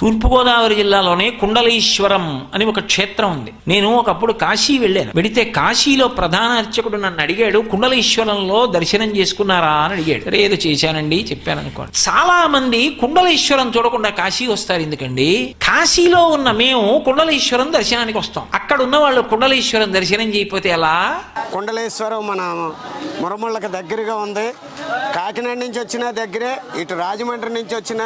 తూర్పుగోదావరి జిల్లాలోనే కుండలీశ్వరం అని ఒక క్షేత్రం ఉంది. నేను ఒకప్పుడు కాశీ వెళ్ళాను. వెడితే కాశీలో ప్రధాన అర్చకుడు నన్ను అడిగాడు, కుండలీశ్వరంలో దర్శనం చేసుకున్నారా అని అడిగాడు. అరే ఏదో చేశానండి చెప్పాను అనుకోండి. చాలా మంది కుండలీశ్వరం చూడకుండా కాశీ వస్తారు. ఎందుకండి? కాశీలో ఉన్న మేము కుండలీశ్వరం దర్శనానికి వస్తాం. అక్కడ ఉన్న వాళ్ళు కుండలీశ్వరం దర్శనం చేయకపోతే ఎలా? కుండలేశ్వరం మన మురముళ్ళకి దగ్గరగా ఉంది. కాకినాడ నుంచి వచ్చిన దగ్గరే, ఇటు రాజమండ్రి నుంచి వచ్చిన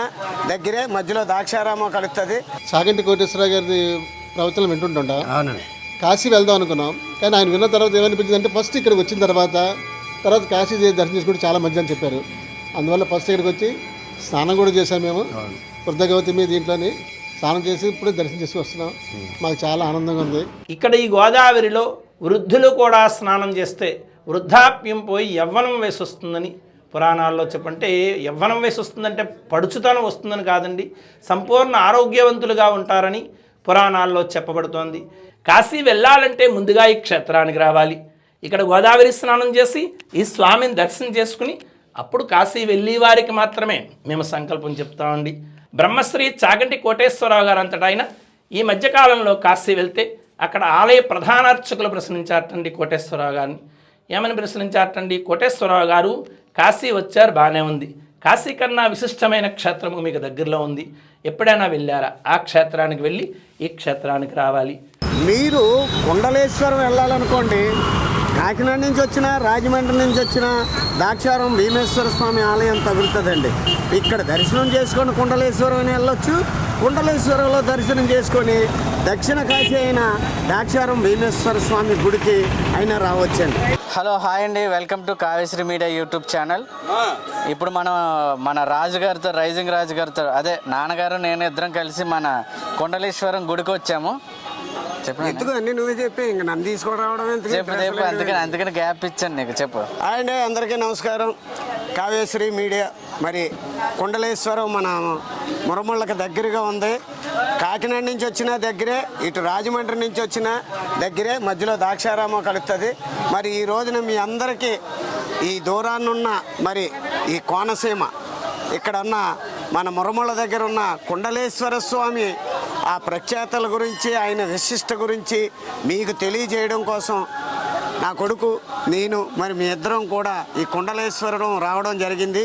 దగ్గరే, మధ్యలో ద్రాక్షారామం కలుస్తుంది. చాగంటి కోటేశ్వరరావు గారి ప్రవచనం వింటుంటా. అవునండి. కాశీ వెళ్దాం అనుకున్నాం, కానీ ఆయన విన్న తర్వాత ఏమనిపించింది అంటే ఫస్ట్ ఇక్కడికి వచ్చిన తర్వాత కాశీ దర్శనం చేసుకుంటే చాలా మంచిది అని చెప్పారు. అందువల్ల ఫస్ట్ ఇక్కడికి వచ్చి స్నానం కూడా చేశాం. మేము వృద్ధగవతి మీద దీంట్లోని స్నానం చేసి ఇప్పుడు దర్శనం చేసి వస్తున్నాం. మాకు చాలా ఆనందంగా ఉంది. ఇక్కడ ఈ గోదావరిలో వృద్ధులు కూడా స్నానం చేస్తే వృద్ధాప్యం పోయి యవ్వనం వయసు వస్తుందని పురాణాల్లో చెప్పంటే, యవ్వనం వయసు వస్తుందంటే పడుచుతనం వస్తుందని కాదండి, సంపూర్ణ ఆరోగ్యవంతులుగా ఉంటారని పురాణాల్లో చెప్పబడుతోంది. కాశీ వెళ్ళాలంటే ముందుగా ఈ క్షేత్రానికి రావాలి. ఇక్కడ గోదావరి స్నానం చేసి ఈ స్వామిని దర్శనం చేసుకుని అప్పుడు కాశీ వెళ్ళి వారికి మాత్రమే మేము సంకల్పం చెప్తామండి. బ్రహ్మశ్రీ చాగంటి కోటేశ్వరరావు గారు అంతటా ఆయన ఈ మధ్యకాలంలో కాశీ వెళ్తే అక్కడ ఆలయ ప్రధానార్చకులు ప్రశ్నించారటండి కోటేశ్వరరావు గారిని. ఏమని ప్రశ్నించారటండి? కోటేశ్వరరావు గారు కాశీ వచ్చారు, బాగానే ఉంది, కాశీ కన్నా విశిష్టమైన క్షేత్రము మీకు దగ్గరలో ఉంది, ఎప్పుడైనా వెళ్ళారా? ఆ క్షేత్రానికి వెళ్ళి ఈ క్షేత్రానికి రావాలి. మీరు కుండలేశ్వరం వెళ్ళాలనుకోండి, కాకినాడ నుంచి వచ్చిన, రాజమండ్రి నుంచి వచ్చిన ద్రాక్షారం భీమేశ్వర స్వామి ఆలయం తగులుతుందండి. ఇక్కడ దర్శనం చేసుకొని కుండలేశ్వరం అని వెళ్ళొచ్చు. కుండలేశ్వరంలో దర్శనం చేసుకొని దక్షిణ కాశీ అయిన ద్రాక్షారం భీమేశ్వర స్వామి గుడికి అయినా రావచ్చండి. హలో, హాయ్ అండి, welcome to Kaveshwari media YouTube channel. ఇప్పుడు మన రాజు గారితో, రైజింగ్ రాజు గారితో, అదే నాన్నగారు నేను ఇద్దరం కలిసి మన కుండలేశ్వరం గుడికి వచ్చాము. ఎందుకు అన్ని నువ్వే చెప్పి ఇంక నన్ను తీసుకొని రావడం చెప్పు. అందుకని గ్యాప్ ఇచ్చాను నీకు, చెప్పు. అండి, అందరికీ నమస్కారం. కావేశ్వరి మీడియా. మరి కుండలేశ్వరం మన మురముళ్ళకి దగ్గరగా ఉంది. కాకినాడ నుంచి వచ్చిన దగ్గరే, ఇటు రాజమండ్రి నుంచి వచ్చిన దగ్గరే, మధ్యలో ద్రాక్షారామం కలుస్తుంది. మరి ఈ రోజున మీ అందరికీ ఈ దూరాన్నున్న మరి ఈ కోనసీమ ఇక్కడ ఉన్న మన మురముళ్ళ దగ్గర ఉన్న కుండలేశ్వర స్వామి ఆ ప్రఖ్యాతల గురించి, ఆయన విశిష్ట గురించి మీకు తెలియజేయడం కోసం నా కొడుకు, నేను, మరి మీ ఇద్దరం కూడా ఈ కుండలేశ్వరం రావడం జరిగింది.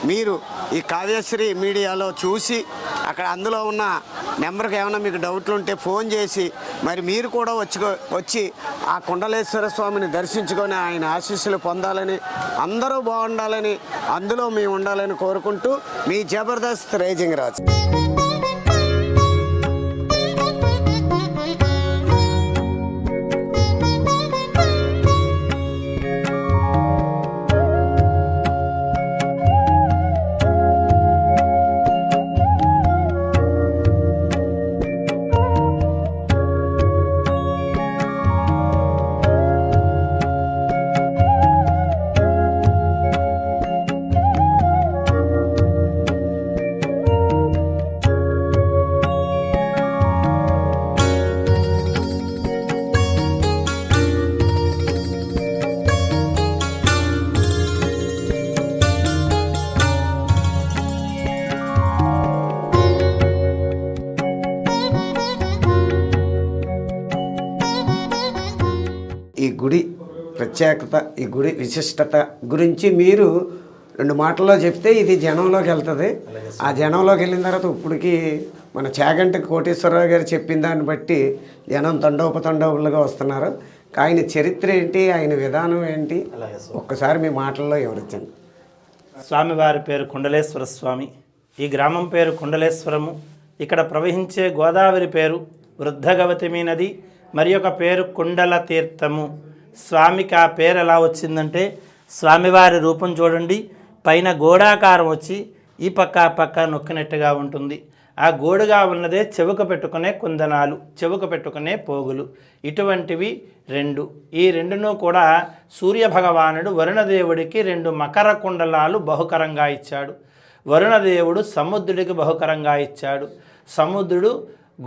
మీరు ఈ కావ్యశ్రీ మీడియాలో చూసి అక్కడ అందులో ఉన్న నెంబర్కి ఏమైనా మీకు డౌట్లు ఉంటే ఫోన్ చేసి మరి మీరు కూడా వచ్చి ఆ కుండలేశ్వర స్వామిని దర్శించుకొని ఆయన ఆశీస్సులు పొందాలని, అందరూ బాగుండాలని, అందులో మేము ఉండాలని కోరుకుంటూ మీ జబర్దస్త్ రైజింగ్ రాజ్. ఈ గుడి ప్రత్యేకత, ఈ గుడి విశిష్టత గురించి మీరు 2 మాటల్లో చెప్తే ఇది జనంలోకి వెళ్తుంది. ఆ జనంలోకి వెళ్ళిన తర్వాత ఇప్పటికి మన చాగంటి కోటేశ్వరరావు గారు చెప్పిన దాన్ని బట్టి జనం తండోపతండోపులుగా వస్తున్నారు. ఆయన చరిత్ర ఏంటి, ఆయన విధానం ఏంటి, ఒక్కసారి మీ మాటల్లో వివరించండి. స్వామివారి పేరు కుండలేశ్వర స్వామి. ఈ గ్రామం పేరు కుండలేశ్వరము. ఇక్కడ ప్రవహించే గోదావరి పేరు వృద్ధగవతిమి నది, మరి ఒక పేరు కుండల తీర్థము. స్వామికి ఆ పేరు ఎలా వచ్చిందంటే, స్వామివారి రూపం చూడండి, పైన గోడాకారం వచ్చి ఈ పక్క ఆ పక్క నొక్కినట్టుగా ఉంటుంది. ఆ గోడుగా ఉన్నదే చెవుకు పెట్టుకునే కుందనాలు, చెవుకు పెట్టుకునే పోగులు, ఇటువంటివి 2. ఈ 2ను కూడా సూర్యభగవానుడు వరుణదేవుడికి 2 మకర కుండలాలు బహుకరంగా ఇచ్చాడు. వరుణదేవుడు సముద్రుడికి బహుకరంగా ఇచ్చాడు. సముద్రుడు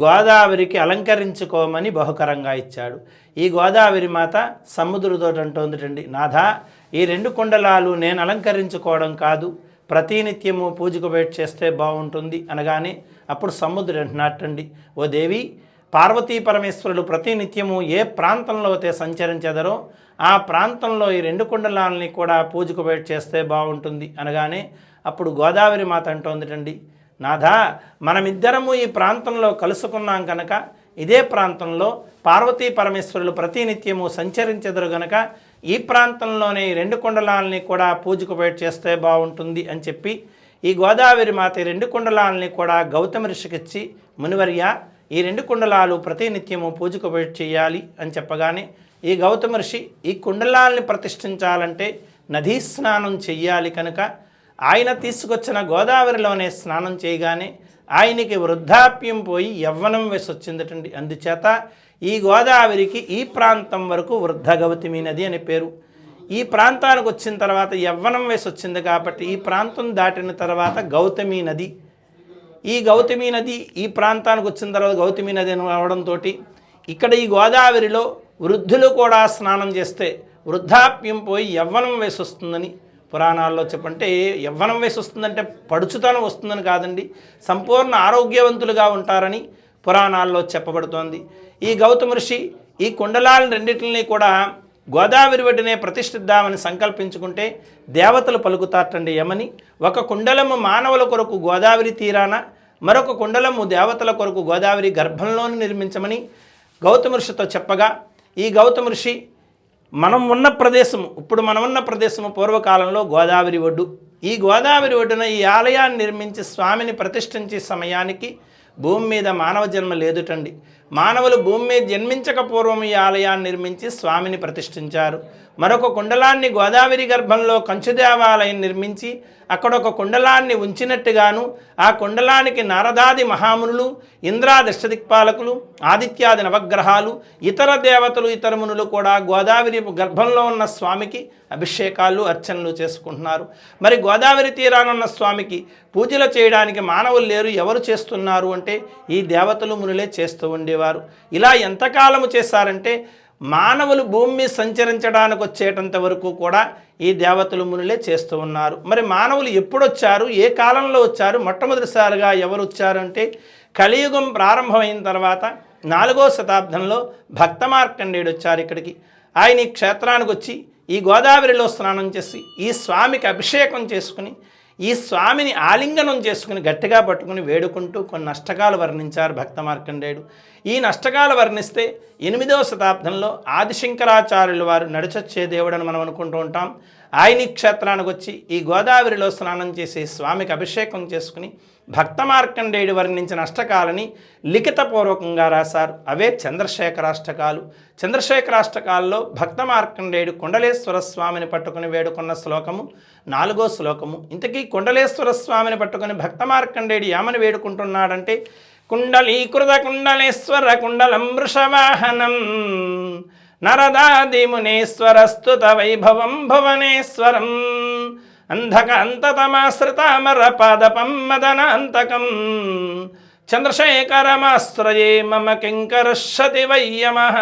గోదావరికి అలంకరించుకోమని బహుకరంగా ఇచ్చాడు. ఈ గోదావరి మాత సముద్రుడితో అంటోందిటండి, నాథా, ఈ 2 కుండలాలు నేను అలంకరించుకోవడం కాదు, ప్రతినిత్యము పూజకు బయట చేస్తే బాగుంటుంది అనగానే అప్పుడు సముద్రుడు అంటున్నట్టండి, ఓ దేవి, పార్వతీ పరమేశ్వరులు ప్రతినిత్యము ఏ ప్రాంతంలో అయితే సంచరించెదరో ఆ ప్రాంతంలో ఈ 2 కుండలాలని కూడా పూజకు బయట చేస్తే బాగుంటుంది అనగానే అప్పుడు గోదావరి మాత అంటోందిటండి, నాథా, మనమిద్దరము ఈ ప్రాంతంలో కలుసుకున్నాం కనుక ఇదే ప్రాంతంలో పార్వతీ పరమేశ్వరులు ప్రతినిత్యము సంచరించెదరు గనక ఈ ప్రాంతంలోనే ఈ 2 కుండలాలని కూడా పూజకు బయట చేస్తే బాగుంటుంది అని చెప్పి ఈ గోదావరి మాత 2 కుండలాలని కూడా గౌతమ ఋషికిచ్చి, మునివర్య, ఈ 2 కుండలాలు ప్రతినిత్యము పూజకు బయట చేయాలి అని చెప్పగానే ఈ గౌతమ ఋషి ఈ కుండలాల్ని ప్రతిష్ఠించాలంటే నదీ స్నానం చెయ్యాలి కనుక ఆయన తీసుకొచ్చిన గోదావరిలోనే స్నానం చేయగానే ఆయనకి వృద్ధాప్యం పోయి యవ్వనం వేసి వచ్చిందటండి. అందుచేత ఈ గోదావరికి ఈ ప్రాంతం వరకు వృద్ధ గౌతమి నది అనే పేరు. ఈ ప్రాంతానికి వచ్చిన తర్వాత యవ్వనం వేసి వచ్చింది కాబట్టి ఈ ప్రాంతం దాటిన తర్వాత గౌతమి నది, ఈ గౌతమి నది ఈ ప్రాంతానికి వచ్చిన తర్వాత గౌతమి నది అని అవడంతో ఇక్కడ ఈ గోదావరిలో వృద్ధులు కూడా స్నానం చేస్తే వృద్ధాప్యం పోయి యవ్వనం వేసి వస్తుందని పురాణాల్లో చెప్పంటే, యవ్వనం వేసి వస్తుందంటే పడుచుతనం వస్తుందని కాదండి, సంపూర్ణ ఆరోగ్యవంతులుగా ఉంటారని పురాణాల్లో చెప్పబడుతోంది. ఈ గౌతమ ఋషి ఈ కుండలాలను రెండింటిని కూడా గోదావరి ఒడ్డునే ప్రతిష్ఠిద్దామని సంకల్పించుకుంటే దేవతలు పలుకుతారటండి యమని. ఒక కుండలము మానవుల కొరకు గోదావరి తీరాన, మరొక కుండలము దేవతల కొరకు గోదావరి గర్భంలోని నిర్మించమని గౌతమ ఋషితో చెప్పగా, ఈ గౌతమ ఋషి మనం ఉన్న ప్రదేశము పూర్వకాలంలో గోదావరి ఒడ్డు. ఈ గోదావరి ఒడ్డున ఈ ఆలయాన్ని నిర్మించి స్వామిని ప్రతిష్ఠించే సమయానికి భూమి మీద మానవ జన్మ లేదుటండి. మానవులు భూమి మీద జన్మించక పూర్వం ఈ ఆలయాన్ని నిర్మించి స్వామిని ప్రతిష్ఠించారు. మరొక కుండలాన్ని గోదావరి గర్భంలో కంచు దేవాలయం నిర్మించి అక్కడ ఒక కుండలాన్ని ఉంచినట్టుగాను, ఆ కుండలానికి నారదాది మహామునులు, ఇంద్రాదష్టదిక్పాలకులు, ఆదిత్యాది నవగ్రహాలు, ఇతర దేవతలు, ఇతర మునులు కూడా గోదావరి గర్భంలో ఉన్న స్వామికి అభిషేకాలు అర్చనలు చేసుకుంటున్నారు. మరి గోదావరి తీరానున్న స్వామికి పూజలు చేయడానికి మానవులు లేరు, ఎవరు చేస్తున్నారు అంటే ఈ దేవతలు మునులే చేస్తూ ఉండేవారు. ఇలా ఎంతకాలము చేశారంటే మానవులు భూమి మీద సంచరించడానికి వచ్చేటంత వరకు కూడా ఈ దేవతలు మునులే చేస్తూ ఉన్నారు. మరి మానవులు ఎప్పుడు వచ్చారు, ఏ కాలంలో వచ్చారు, మొట్టమొదటిసారిగా ఎవరు వచ్చారు అంటే కలియుగం ప్రారంభమైన తర్వాత 4వ శతాబ్దంలో భక్త మార్కండేయుడు వచ్చారు ఇక్కడికి. ఆయన ఈ క్షేత్రానికి వచ్చి ఈ గోదావరిలో స్నానం చేసి ఈ స్వామికి అభిషేకం చేసుకుని ఈ స్వామిని ఆలింగనం చేసుకుని గట్టిగా పట్టుకుని వేడుకుంటూ కొన్ని అష్టకాలు వర్ణించారు భక్త మార్కండేయుడు. ఈ నష్టకాలు వర్ణిస్తే 8వ శతాబ్దంలో ఆదిశంకరాచార్యులు వారు నడిచొచ్చే దేవుడని మనం అనుకుంటూ ఉంటాం. ఆయన క్షేత్రానికి వచ్చి ఈ గోదావరిలో స్నానం చేసి స్వామికి అభిషేకం చేసుకుని భక్త మార్కండేయుడు వర్ణించిన అష్టకాలని లిఖితపూర్వకంగా రాశారు. అవే చంద్రశేఖరాష్టకాలు. చంద్రశేఖరాష్టకాల్లో భక్త మార్కండేయుడు కుండలేశ్వర స్వామిని పట్టుకుని వేడుకున్న శ్లోకము 4వ శ్లోకము. ఇంతకీ కుండలేశ్వర స్వామిని పట్టుకుని భక్త మార్కండేయుడు ఏమని వేడుకుంటున్నాడంటే, కుండలీకృత కుండలేశ్వర కుండలం వృషవాహనం నరదాదిమునేశ్వరస్తుత వైభవం భువనేశ్వరం అంధకాంతతమాశ్రితామర పాదపం మదనాంతకం చంద్రశేఖరమాశ్రయే మమ కింకరశతి వయ్యమః.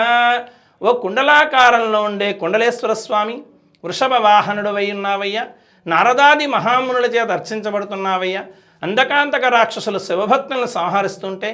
ఓ కుండలాకారంలో ఉండే కుండలేశ్వర స్వామి, వృషభ వాహనుడు వై ఉన్నావయ్యా, నారదాది మహామునుల చేత అర్చించబడుతున్నావయ్యా. అంధకాంతక రాక్షసులు శివభక్తులను సంహరిస్తుంటే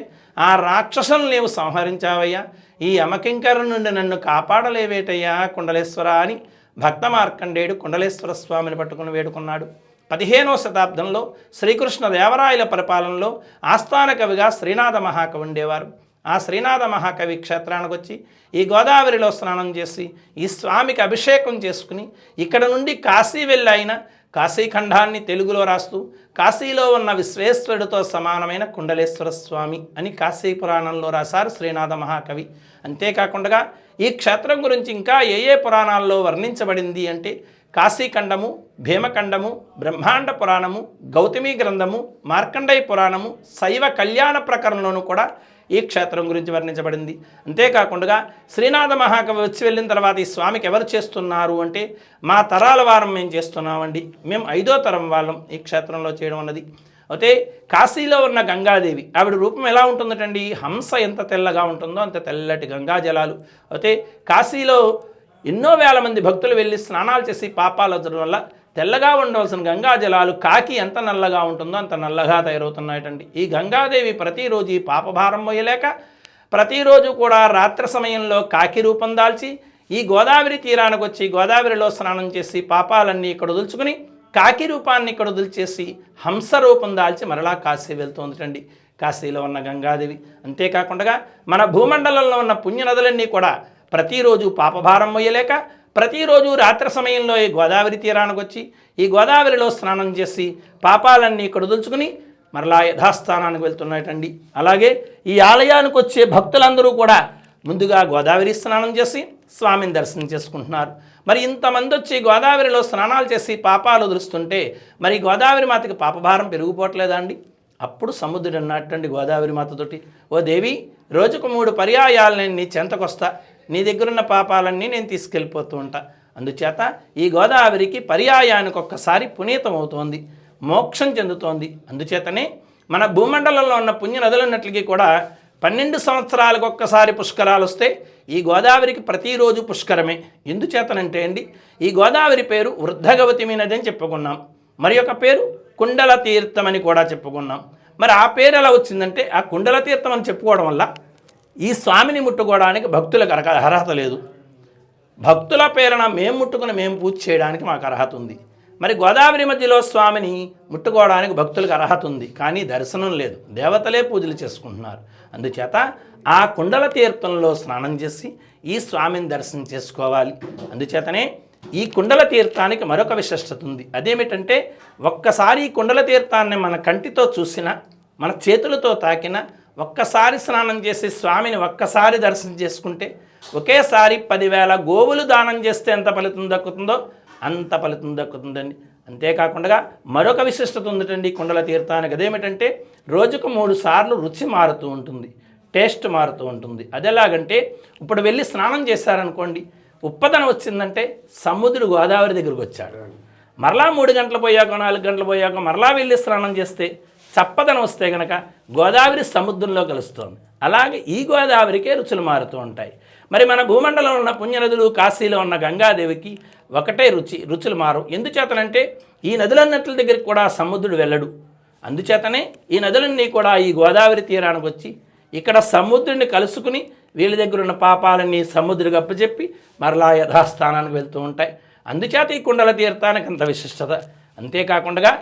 ఆ రాక్షసులను నీవు సంహరించావయ్యా. ఈ యమకింకర నుండి నన్ను కాపాడలేవేటయ్యా కుండలేశ్వర అని భక్త మార్కండేయుడు కుండలేశ్వర స్వామిని పట్టుకుని వేడుకున్నాడు. 15వ శతాబ్దంలో శ్రీకృష్ణ దేవరాయల పరిపాలనలో ఆస్థాన కవిగా శ్రీనాథ మహాకవి ఉండేవారు. ఆ శ్రీనాథ మహాకవి క్షేత్రానికి వచ్చి ఈ గోదావరిలో స్నానం చేసి ఈ స్వామికి అభిషేకం చేసుకుని ఇక్కడ నుండి కాశీ వెళ్ళి ఆయన కాశీఖండాన్ని తెలుగులో రాస్తూ కాశీలో ఉన్న విశ్వేశ్వరుడితో సమానమైన కుండలేశ్వర స్వామి అని కాశీ పురాణంలో రాశారు శ్రీనాథ మహాకవి. అంతేకాకుండా ఈ క్షేత్రం గురించి ఇంకా ఏ పురాణాల్లో వర్ణించబడింది అంటే కాశీఖండము, భీమఖండము, బ్రహ్మాండ పురాణము, గౌతమి గ్రంథము, మార్కండేయ పురాణము, శైవ కళ్యాణ ప్రకరణలోనూ కూడా ఈ క్షేత్రం గురించి వర్ణించబడింది. అంతేకాకుండా శ్రీనాథ మహాకవి వచ్చి వెళ్ళిన తర్వాత ఈ స్వామికి ఎవరు చేస్తున్నారు అంటే మా తరాల వారం మేము చేస్తున్నామండి, మేము 5వ తరం వాళ్ళం ఈ క్షేత్రంలో చేయడం అన్నది. అయితే కాశీలో ఉన్న గంగాదేవి, ఆవిడ రూపం ఎలా ఉంటుందటండి, హంస ఎంత తెల్లగా ఉంటుందో అంత తెల్లటి గంగా జలాలు. అయితే కాశీలో ఎన్నో వేల మంది భక్తులు వెళ్ళి స్నానాలు చేసి పాపాలు వదలడం వల్ల తెల్లగా ఉండవలసిన గంగా జలాలు కాకి ఎంత నల్లగా ఉంటుందో అంత నల్లగా తయారవుతున్నాయటండి. ఈ గంగాదేవి ప్రతిరోజు ఈ పాపభారం మోయలేక ప్రతిరోజు కూడా రాత్రి సమయంలో కాకి రూపం దాల్చి ఈ గోదావరి తీరానికి వచ్చి గోదావరిలో స్నానం చేసి పాపాలన్నీ ఇక్కడ వదులుచుకుని కాకి రూపాన్ని ఇక్కడ వదిలిచేసి హంస రూపం దాల్చి మరలా కాశీ వెళ్తుందటండి. కాశీలో ఉన్న గంగాదేవి అంతేకాకుండా మన భూమండలంలో ఉన్న పుణ్యనదులన్నీ కూడా ప్రతిరోజు పాపభారం మొయ్యలేక ప్రతిరోజు రాత్రి సమయంలో ఈ గోదావరి తీరానికి వచ్చి ఈ గోదావరిలో స్నానం చేసి పాపాలన్నీ ఇక్కడ వదులుచుకుని మరలా యథాస్థానానికి వెళ్తున్నాయటండి. అలాగే ఈ ఆలయానికి వచ్చే భక్తులందరూ కూడా ముందుగా గోదావరి స్నానం చేసి స్వామిని దర్శనం చేసుకుంటున్నారు. మరి ఇంతమంది వచ్చి గోదావరిలో స్నానాలు చేసి పాపాలు వదులుస్తుంటే మరి గోదావరి మాతకి పాపభారం పెరిగిపోవట్లేదా అండి? అప్పుడు సముద్రుడు అన్నట్టండి గోదావరి మాతతోటి, ఓ దేవి, రోజుకు 3 పర్యాయాలు నేను నీ చెంతకొస్తా, నీ దగ్గరున్న పాపాలన్నీ నేను తీసుకెళ్ళిపోతూ ఉంటా. అందుచేత ఈ గోదావరికి పర్యాయానికి ఒక్కసారి పునీతం అవుతోంది, మోక్షం చెందుతోంది. అందుచేతనే మన భూమండలంలో ఉన్న పుణ్య నదులన్నిటికీ కూడా 12 సంవత్సరాలకు ఒక్కసారి పుష్కరాలు వస్తే ఈ గోదావరికి ప్రతిరోజు పుష్కరమే. ఎందుచేతనంటే అండి, ఈ గోదావరి పేరు వృద్ధగవతిమి నది అని చెప్పుకున్నాం, మరి ఒక పేరు కుండల తీర్థం అని కూడా చెప్పుకున్నాం. మరి ఆ పేరు ఎలా వచ్చిందంటే, ఆ కుండల తీర్థం అని చెప్పుకోవడం వల్ల ఈ స్వామిని ముట్టుకోవడానికి భక్తులకు అర్హత లేదు. భక్తుల పేరున మేము ముట్టుకుని మేము పూజ చేయడానికి మాకు అర్హత ఉంది. మరి గోదావరి మధ్యలో స్వామిని ముట్టుకోవడానికి భక్తులకు అర్హత ఉంది, కానీ దర్శనం లేదు, దేవతలే పూజలు చేసుకుంటున్నారు. అందుచేత ఆ కుండల తీర్థంలో స్నానం చేసి ఈ స్వామిని దర్శనం చేసుకోవాలి. అందుచేతనే ఈ కుండల తీర్థానికి మరొక విశిష్టత ఉంది. అదేమిటంటే, ఒక్కసారి ఈ కుండల తీర్థాన్ని మన కంటితో చూసినా, మన చేతులతో తాకినా, ఒక్కసారి స్నానం చేసి స్వామిని ఒక్కసారి దర్శనం చేసుకుంటే ఒకేసారి 10,000 గోవులు దానం చేస్తే ఎంత ఫలితం దక్కుతుందో అంత ఫలితం దక్కుతుందండి. అంతేకాకుండా మరొక విశిష్టత ఉందండి కుండల తీర్థానికి. అదేమిటంటే, రోజుకు 3 సార్లు రుచి మారుతూ ఉంటుంది, టేస్ట్ మారుతూ ఉంటుంది. అదెలాగంటే, ఇప్పుడు వెళ్ళి స్నానం చేశారనుకోండి, ఉప్పదనం వచ్చిందంటే సముద్రుడు గోదావరి దగ్గరికి వచ్చాడు, మరలా 3 గంటలు పోయాక 4 గంటలు పోయాక మరలా వెళ్ళి స్నానం చేస్తే చప్పదనం వస్తే కనుక గోదావరి సముద్రంలో కలుస్తుంది. అలాగే ఈ గోదావరికే రుచులు మారుతూ ఉంటాయి. మరి మన భూమండలంలో ఉన్న పుణ్యనదులు, కాశీలో ఉన్న గంగాదేవికి ఒకటే రుచులు మారవు. ఎందుచేతనంటే ఈ నదులన్నింటి దగ్గరికి కూడా సముద్రుడు వెళ్ళడు. అందుచేతనే ఈ నదులన్నీ కూడా ఈ గోదావరి తీరానికి వచ్చి ఇక్కడ సముద్రుడిని కలుసుకుని వీళ్ళ దగ్గర ఉన్న పాపాలన్నీ సముద్రుడికి అప్పచెప్పి మరలా యథాస్థానానికి వెళ్తూ ఉంటాయి. అందుచేత ఈ కుండల తీర్థానికి అంత విశిష్టత. అంతేకాకుండా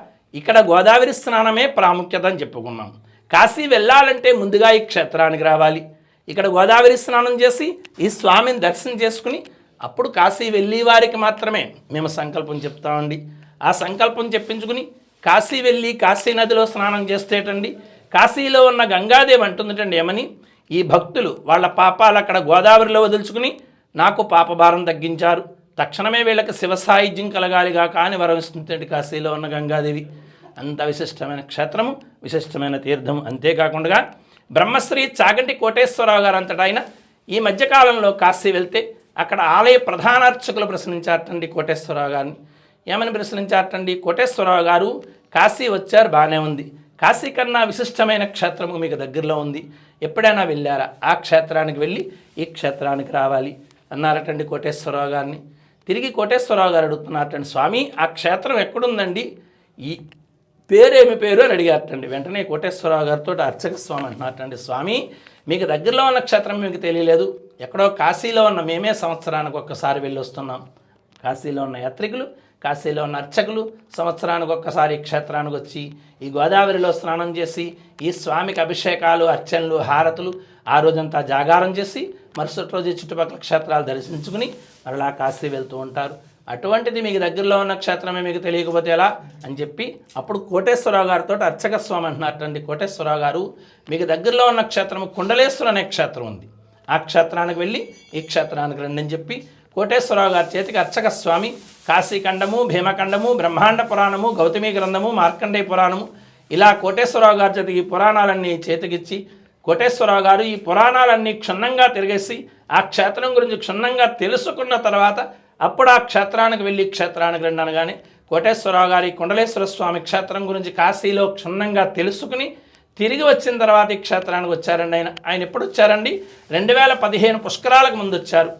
ఇక్కడ గోదావరి స్నానమే ప్రాముఖ్యత అని చెప్పుకున్నాం. కాశీ వెళ్ళాలంటే ముందుగా ఈ క్షేత్రానికి రావాలి, ఇక్కడ గోదావరి స్నానం చేసి ఈ స్వామిని దర్శనం చేసుకుని అప్పుడు కాశీ వెళ్ళి వారికి మాత్రమే మేము సంకల్పం చెప్తామండి. ఆ సంకల్పం చెప్పించుకుని కాశీ వెళ్ళి కాశీ నదిలో స్నానం చేస్తేటండి కాశీలో ఉన్న గంగాదేవి అంటుందటండి ఏమని, ఈ భక్తులు వాళ్ళ పాపాలు అక్కడ గోదావరిలో వదులుచుకుని నాకు పాపభారం తగ్గించారు, తక్షణమే వీళ్ళకి శివసాయుధ్యం కలగాలిగా కాని వరమిస్తుంది కాశీలో ఉన్న గంగాదేవి. అంత విశిష్టమైన క్షేత్రము, విశిష్టమైన తీర్థము. అంతేకాకుండా బ్రహ్మశ్రీ చాగంటి కోటేశ్వరరావు గారు అంతటా ఆయన ఈ మధ్యకాలంలో కాశీ వెళ్తే అక్కడ ఆలయ ప్రధాన అర్చకులు ప్రశ్నించారటండి కోటేశ్వరరావు గారిని. ఏమని ప్రశ్నించారటండి, కోటేశ్వరరావు గారు కాశీ వచ్చారు, బాగానే ఉంది, కాశీ కన్నా విశిష్టమైన క్షేత్రము మీకు దగ్గరలో ఉంది, ఎప్పుడైనా వెళ్ళారా? ఆ క్షేత్రానికి వెళ్ళి ఈ క్షేత్రానికి రావాలి అన్నారటండి కోటేశ్వరరావు గారిని. తిరిగి కోటేశ్వరరావు గారు అడుగుతున్నారటండి, స్వామి ఆ క్షేత్రం ఎక్కడుందండి, ఈ పేరేమి పేరు అని అడిగారటండి. వెంటనే కోటేశ్వరరావు గారితో అర్చక స్వామి అంటున్నారటండి, స్వామి మీకు దగ్గరలో ఉన్న క్షేత్రం మీకు తెలియలేదు, ఎక్కడో కాశీలో ఉన్న మేమే సంవత్సరానికి ఒక్కసారి వెళ్ళి వస్తున్నాం. కాశీలో ఉన్న యాత్రికులు, కాశీలో ఉన్న అర్చకులు సంవత్సరానికి ఒక్కసారి క్షేత్రానికి వచ్చి ఈ గోదావరిలో స్నానం చేసి ఈ స్వామికి అభిషేకాలు, అర్చనలు, హారతులు ఆ రోజంతా జాగారం చేసి మరుసటి రోజు చుట్టుపక్కల క్షేత్రాలు దర్శించుకుని మరలా కాశీ వెళ్తూ ఉంటారు. అటువంటిది మీకు దగ్గరలో ఉన్న క్షేత్రమే మీకు తెలియకపోతే ఎలా అని చెప్పి అప్పుడు కోటేశ్వరరావు గారితో అర్చక స్వామి అంటున్నారటండి, కోటేశ్వరరావు గారు మీకు దగ్గరలో ఉన్న క్షేత్రము కుండలేశ్వరం అనే క్షేత్రం ఉంది, ఆ క్షేత్రానికి వెళ్ళి ఈ క్షేత్రానికి రండి అని చెప్పి కోటేశ్వరరావు గారి చేతికి అర్చక స్వామి కాశీఖండము, భీమఖండము, బ్రహ్మాండ పురాణము, గౌతమి గ్రంథము, మార్కండేయ పురాణము ఇలా కోటేశ్వరరావు గారి చేతికి ఈ పురాణాలన్నీ చేతికిచ్చి కోటేశ్వరరావు గారు ఈ పురాణాలన్నీ క్షుణ్ణంగా తిరిగేసి ఆ క్షేత్రం గురించి క్షుణ్ణంగా తెలుసుకున్న తర్వాత అప్పుడు ఆ క్షేత్రానికి వెళ్ళి క్షేత్రానికి రండి అనగానే కోటేశ్వరరావు గారి కుండలేశ్వర స్వామి క్షేత్రం గురించి కాశీలో క్షుణ్ణంగా తెలుసుకుని తిరిగి వచ్చిన తర్వాత ఈ క్షేత్రానికి వచ్చారండి. ఆయన ఎప్పుడు వచ్చారండి, 2015 పుష్కరాలకు ముందు వచ్చారు.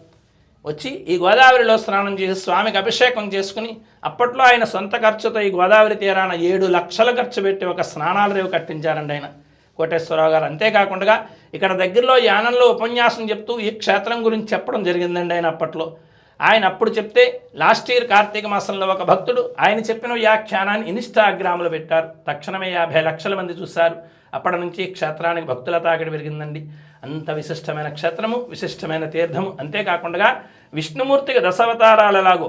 వచ్చి ఈ గోదావరిలో స్నానం చేసి స్వామికి అభిషేకం చేసుకుని అప్పట్లో ఆయన సొంత ఖర్చుతో ఈ గోదావరి తీరాన 7 లక్షలు ఖర్చు పెట్టి ఒక స్నానాల రేవు కట్టించారండి ఆయన కోటేశ్వరరావు గారు. అంతేకాకుండా ఇక్కడ దగ్గరలో యానంలో ఉపన్యాసం చెప్తూ ఈ క్షేత్రం గురించి చెప్పడం జరిగిందండి ఆయన అప్పట్లో. ఆయన అప్పుడు చెప్తే లాస్ట్ ఇయర్ కార్తీక మాసంలో ఒక భక్తుడు ఆయన చెప్పిన వ్యాఖ్యానాన్ని ఇన్స్టాగ్రామ్లో పెట్టారు. తక్షణమే 50 లక్షల మంది చూశారు. అప్పటి నుంచి క్షేత్రానికి భక్తుల తాకిడి పెరిగిందండి. అంత విశిష్టమైన క్షేత్రము, విశిష్టమైన తీర్థము. అంతేకాకుండా విష్ణుమూర్తికి దశావతారాలలాగో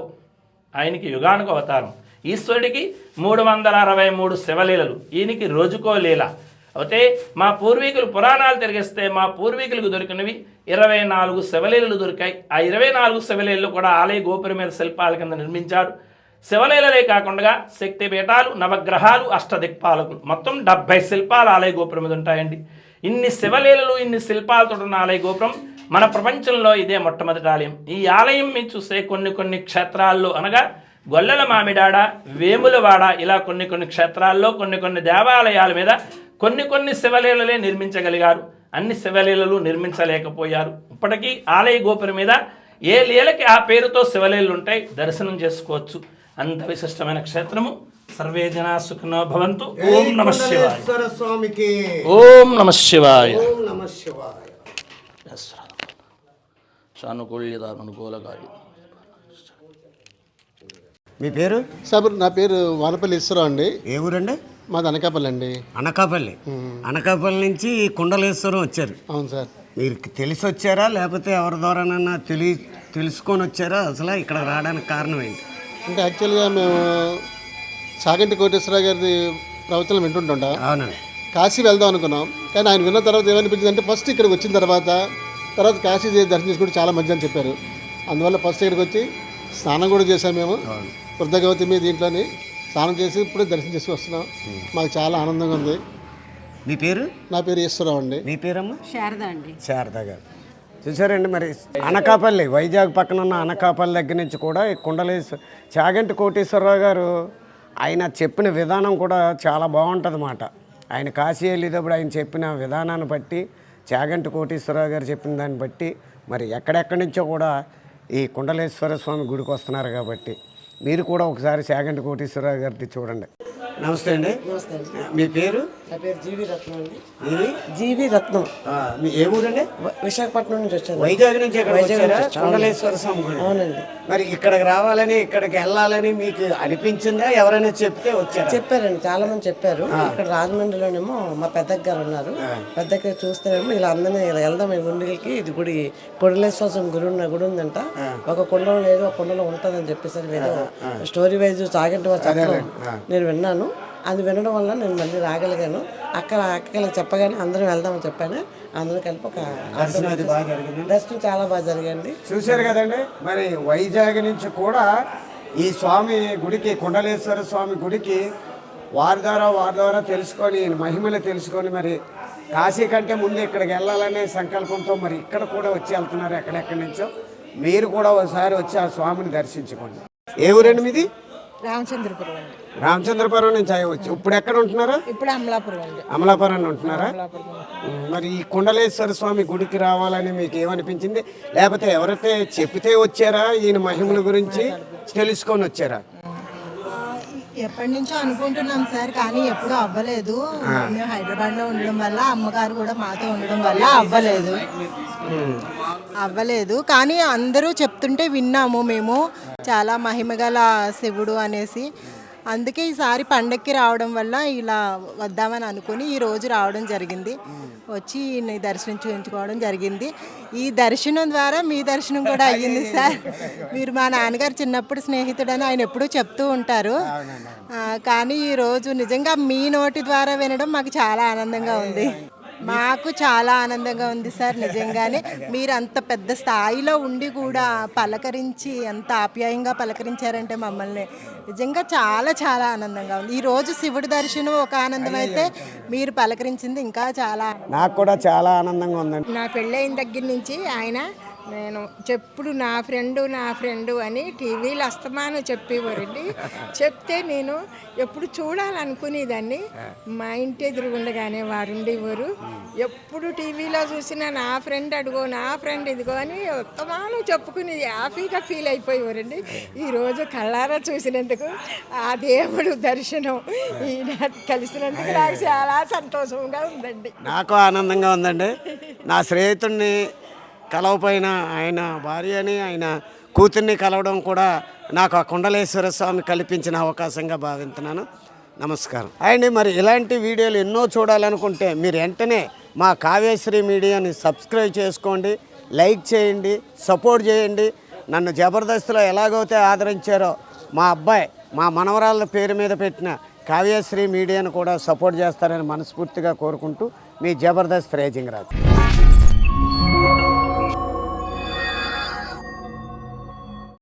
ఆయనకి యుగానికి అవతారం. ఈశ్వరుడికి 363 శివలీలలు, ఈయనకి రోజుకో లీల. అయితే మా పూర్వీకులు పురాణాలు తిరిగిస్తే మా పూర్వీకులకు దొరికినవి 24 శివలీలలు దొరికాయి. ఆ 24 శివలీలలు కూడా ఆలయ గోపురం మీద శిల్పాల కింద నిర్మించారు. శివలీలలే కాకుండా శక్తిపీఠాలు, నవగ్రహాలు, అష్టదిక్పాలకులు మొత్తం 70 శిల్పాలు ఆలయ గోపురం మీద ఉంటాయండి. ఇన్ని శివలీలలు, ఇన్ని శిల్పాలతో ఉన్న ఆలయ గోపురం మన ప్రపంచంలో ఇదే మొట్టమొదటి ఆలయం. ఈ ఆలయం మీరు చూసే కొన్ని క్షేత్రాల్లో అనగా గొల్లల మామిడాడ, వేములవాడ ఇలా కొన్ని క్షేత్రాల్లో కొన్ని దేవాలయాల మీద కొన్ని శివలీలలే నిర్మించగలిగారు. అన్ని శివలీలలు నిర్మించలేకపోయారు. ఇప్పటికీ ఆలయ గోపురం మీద ఏ లీలకి ఆ పేరుతో శివలీలలు ఉంటాయి, దర్శనం చేసుకోవచ్చు. అంత విశిష్టమైన క్షేత్రము. సర్వే జనా సుఖినో భవంతు. ఓం నమః శివాయ. స్వామికి ఓం నమః శివాయ. ఓం నమః శివాయ. సానుకూల్యత అనుకూలకార్యం. మీ పేరు? సార్ నా పేరు వానపల్లి ఈశ్వరరావు అండి. ఏ ఊరండి? మాది అనకాపల్లి అండి. అనకాపల్లి. అనకాపల్లి నుంచి కుండలేశ్వరం వచ్చారు. అవును సార్. మీరు తెలిసి వచ్చారా లేకపోతే ఎవరి ద్వారానన్నా తెలుసుకొని వచ్చారా? అసలు ఇక్కడ రావడానికి కారణం ఏంటి? అంటే యాక్చువల్గా మేము చాగంటి కోటేశ్వరరావు గారి ప్రవచనం వింటుంటా. అవునండి. కాశీ వెళ్దాం అనుకున్నాం, కానీ ఆయన విన్న తర్వాత ఏమనిపించింది అంటే ఫస్ట్ ఇక్కడికి వచ్చిన తర్వాత కాశీ దర్శనం చేసుకుంటే చాలా మంచి అని చెప్పారు. అందువల్ల ఫస్ట్ ఇక్కడికి వచ్చి స్నానం కూడా చేసాం మేము. వృద్ధగవతి మీద దీంట్లోని స్నానం చేసి ఇప్పుడే దర్శనం చేసి వస్తున్నాం. మాకు చాలా ఆనందంగా ఉంది. మీ పేరు? నా పేరు ఈశ్వరరావు అండి. మీ పేరమ్మా? శారద అండి. శారద గారు. చూసారండి, మరి అనకాపల్లి, వైజాగ్ పక్కన ఉన్న అనకాపల్లి దగ్గర నుంచి కూడా ఈ చాగంటి కోటేశ్వరరావు గారు ఆయన చెప్పిన విధానం కూడా చాలా బాగుంటుంది అన్నమాట. ఆయన కాశీ వెళ్ళేటప్పుడు ఆయన చెప్పిన విధానాన్ని బట్టి, చాగంటి కోటేశ్వరరావు గారు చెప్పిన దాన్ని బట్టి మరి ఎక్కడెక్కడి నుంచో కూడా ఈ కుండలేశ్వర స్వామి గుడికి వస్తున్నారు. కాబట్టి మీరు కూడా ఒకసారి చాగంటి కోటేశ్వరరావు గారిని చూడండి. నమస్తే అండి. మీ పేరు? నా పేరు జీవి రత్నం అండి. ఇది జీవి రత్నం. మీ ఏ ఊరండి? విశాఖపట్నం నుంచి వచ్చాను. వైజాగ్ నుంచి కుండలేశ్వర స్వామి గుడి. అవునండి. మరి ఇక్కడికి రావాలని, ఇక్కడికి వెళ్ళాలని మీకు అనిపించిందా? ఎవరైనా చెప్తే వచ్చారు? చెప్పారండి, చాలా మంది చెప్పారు. ఇక్కడ రాజమండ్రిలోనేమో మా పెద్దక్క గారు ఉన్నారు. పెద్దక్క చూస్తేనేమో ఇలా అందరినీ వెళ్దాం ఈ గుండెలకి, ఇది గుడి కుండలేశ్వర స్వామి గుడి ఉందంట. ఒక కుండలో లేదు, ఒక కుండలో ఉంటుందని చెప్పేసరి నేను స్టోరీ వైజ్ చాగంటి వారు చెప్పడం నేను విన్నాను. అది వినడం వల్ల నేను మళ్ళీ రాగలిగాను. అక్కడికి చెప్పగానే అందరం వెళ్దామని చెప్పాను. అందరూ కలిపి ఒక దర్శనం చాలా బాగా జరిగింది. చూశారు కదండి. మరి వైజాగ్ నుంచి కూడా ఈ స్వామి గుడికి, కుండలేశ్వర స్వామి గుడికి వారి ద్వారా తెలుసుకొని, మహిమలు తెలుసుకొని మరి కాశీ కంటే ముందు ఇక్కడికి వెళ్ళాలనే సంకల్పంతో మరి ఇక్కడ కూడా వచ్చి వెళ్తున్నారు. ఎక్కడెక్కడి నుంచో మీరు కూడా ఒకసారి వచ్చి ఆ స్వామిని దర్శించుకోండి. ఏ ఊరండి మీది? రామచంద్రపురం అండి. రామచంద్రపురం నుంచి వచ్చి ఇప్పుడు ఎక్కడ ఉంటున్నారా? ఇప్పుడు అమలాపురం అండి. అమలాపురం ఉంటున్నారా? మరి ఈ కుండలేశ్వర స్వామి గుడికి రావాలని మీకు ఏమనిపించింది? లేకపోతే ఎవరైతే చెప్పితే వచ్చారా? ఈయన మహిమల గురించి తెలుసుకొని వచ్చారా? ఎప్పటి నుంచో అనుకుంటున్నాం సార్, కానీ ఎప్పుడూ అవ్వలేదు. మేము హైదరాబాద్లో ఉండడం వల్ల, అమ్మగారు కూడా మాతో ఉండడం వల్ల అవ్వలేదు. కానీ అందరూ చెప్తుంటే విన్నాము మేము, చాలా మహిమగల శివుడు అనేసి. అందుకే ఈసారి పండక్కి రావడం వల్ల ఇలా వద్దామని అనుకుని ఈరోజు రావడం జరిగింది. వచ్చి దర్శనం చేయించుకోవడం జరిగింది. ఈ దర్శనం ద్వారా మీ దర్శనం కూడా అయ్యింది సార్. మీరు మా నాన్నగారు చిన్నప్పుడు స్నేహితుడని ఆయన ఎప్పుడూ చెప్తూ ఉంటారు. కానీ ఈరోజు నిజంగా మీ నోటి ద్వారా వినడం మాకు చాలా ఆనందంగా ఉంది. మాకు చాలా ఆనందంగా ఉంది సార్. నిజంగానే మీరు అంత పెద్ద స్థాయిలో ఉండి కూడా పలకరించి, ఎంత ఆప్యాయంగా పలకరించారంటే మమ్మల్ని, నిజంగా చాలా చాలా ఆనందంగా ఉంది. ఈరోజు శివుడి దర్శనం ఒక ఆనందం అయితే, మీరు పలకరించింది ఇంకా చాలా. నాకు కూడా చాలా ఆనందంగా ఉందండి. నా పెళ్ళైన దగ్గర నుంచి ఆయన నేను చెప్పుడు నా ఫ్రెండు అని టీవీలో అస్తమానం చెప్పేవారండి. చెప్తే నేను ఎప్పుడు చూడాలనుకునేదాన్ని. మా ఇంటి ఎదురుగుండగానే వారు ఉండేవారు. ఎప్పుడు టీవీలో చూసినా నా ఫ్రెండ్ అడుగో, నా ఫ్రెండ్ ఇదిగో అని అస్తమానం చెప్పుకుని హ్యాపీగా ఫీల్ అయిపోయేవారండి. ఈరోజు కళ్ళారా చూసినందుకు ఆ దేవుడు దర్శనం ఈయన కలిసినందుకు నాకు చాలా సంతోషంగా ఉందండి. నాకు ఆనందంగా ఉందండి. నా స్నేహితుడిని కలవపోయిన ఆయన భార్యని ఆయన కూతుర్ని కలవడం కూడా నాకు ఆ కుండలేశ్వర స్వామి కల్పించిన అవకాశంగా భావిస్తున్నాను. నమస్కారం అండి. మరి ఇలాంటి వీడియోలు ఎన్నో చూడాలనుకుంటే మీరు వెంటనే మా కావ్యశ్రీ మీడియాని సబ్స్క్రైబ్ చేసుకోండి, లైక్ చేయండి, సపోర్ట్ చేయండి. నన్ను జబర్దస్త్లో ఎలాగైతే ఆదరించారో మా అబ్బాయి మా మనవరాళ్ళ పేరు మీద పెట్టిన కావ్యశ్రీ మీడియాను కూడా సపోర్ట్ చేస్తారని మనస్ఫూర్తిగా కోరుకుంటూ మీ జబర్దస్త్ రేజింగ్ రాజు.